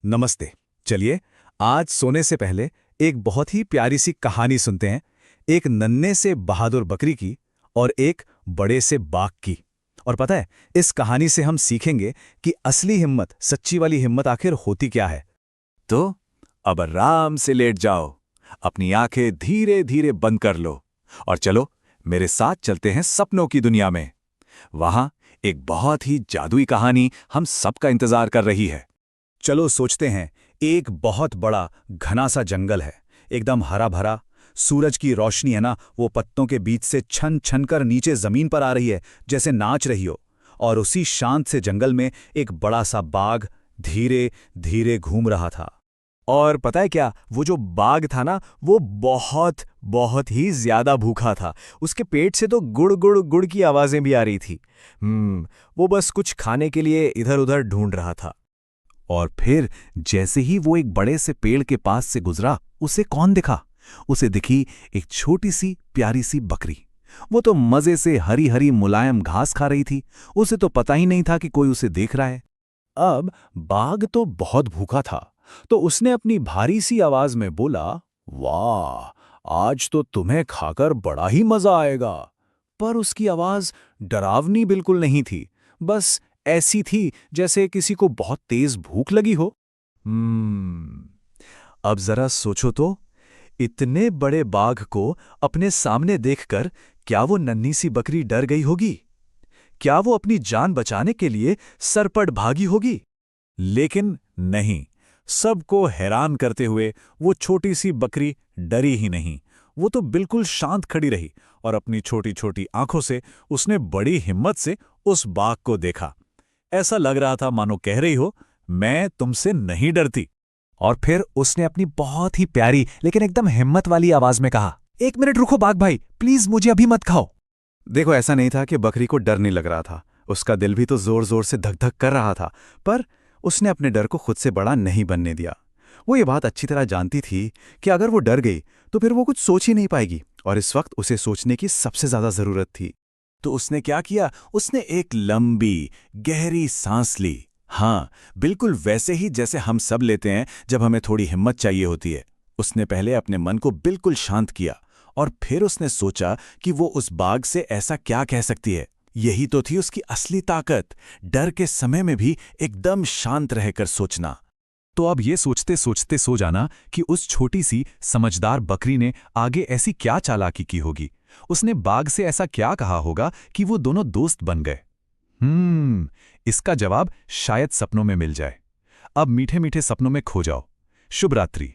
नमस्ते। चलिए, आज सोने से पहले एक बहुत ही प्यारी सी कहानी सुनते हैं। एक नन्हे से बहादुर बकरी की और एक बड़े से बाघ की। और पता है, इस कहानी से हम सीखेंगे कि असली हिम्मत, सच्ची वाली हिम्मत आखिर होती क्या है। तो अब आराम से लेट जाओ, अपनी आंखें धीरे धीरे बंद कर लो और चलो मेरे साथ चलते हैं सपनों की दुनिया में। वहां एक बहुत ही जादुई कहानी हम सबका इंतजार कर रही है। चलो सोचते हैं, एक बहुत बड़ा घना सा जंगल है, एकदम हरा भरा। सूरज की रोशनी है ना, वो पत्तों के बीच से छन छन कर नीचे जमीन पर आ रही है, जैसे नाच रही हो। और उसी शांत से जंगल में एक बड़ा सा बाघ धीरे धीरे घूम रहा था। और पता है क्या, वो जो बाघ था ना, वो बहुत बहुत ही ज्यादा भूखा था। उसके पेट से तो गुड़ गुड़ गुड़ की आवाजें भी आ रही थी। वो बस कुछ खाने के लिए इधर उधर ढूंढ रहा था। और फिर जैसे ही वो एक बड़े से पेड़ के पास से गुजरा, उसे कौन दिखा? उसे दिखी एक छोटी सी प्यारी सी बकरी। वो तो मजे से हरी हरी मुलायम घास खा रही थी। उसे तो पता ही नहीं था कि कोई उसे देख रहा है। अब बाघ तो बहुत भूखा था, तो उसने अपनी भारी सी आवाज में बोला, वाह, आज तो तुम्हें खाकर बड़ा ही मजा आएगा। पर उसकी आवाज डरावनी बिल्कुल नहीं थी, बस ऐसी थी जैसे किसी को बहुत तेज भूख लगी हो। अब जरा सोचो तो, इतने बड़े बाघ को अपने सामने देखकर क्या वो नन्ही सी बकरी डर गई होगी? क्या वो अपनी जान बचाने के लिए सरपट भागी होगी? लेकिन नहीं, सबको हैरान करते हुए वो छोटी सी बकरी डरी ही नहीं। वो तो बिल्कुल शांत खड़ी रही और अपनी छोटी छोटी आंखों से उसने बड़ी हिम्मत से उस बाघ को देखा। ऐसा लग रहा था मानो कह रही हो, मैं तुमसे नहीं डरती। और फिर उसने अपनी बहुत ही प्यारी लेकिन एकदम हिम्मत वाली आवाज में कहा, एक मिनट रुको बाघ भाई, प्लीज मुझे अभी मत खाओ। देखो, ऐसा नहीं था कि बकरी को डर नहीं लग रहा था। उसका दिल भी तो जोर जोर से धक धक कर रहा था। पर उसने अपने डर को खुद से बड़ा नहीं बनने दिया। वो ये बात अच्छी तरह जानती थी कि अगर वो डर गई तो फिर वो कुछ सोच ही नहीं पाएगी, और इस वक्त उसे सोचने की सबसे ज्यादा जरूरत थी। तो उसने क्या किया? उसने एक लंबी गहरी सांस ली। हाँ, बिल्कुल वैसे ही जैसे हम सब लेते हैं जब हमें थोड़ी हिम्मत चाहिए होती है। उसने पहले अपने मन को बिल्कुल शांत किया और फिर उसने सोचा कि वो उस बाघ से ऐसा क्या कह सकती है। यही तो थी उसकी असली ताकत, डर के समय में भी एकदम शांत रहकर सोचना। तो अब ये सोचते सोचते सो जाना कि उस छोटी सी समझदार बकरी ने आगे ऐसी क्या चालाकी की होगी। उसने बाघ से ऐसा क्या कहा होगा कि वो दोनों दोस्त बन गए। इसका जवाब शायद सपनों में मिल जाए। अब मीठे मीठे सपनों में खो जाओ। शुभ रात्रि।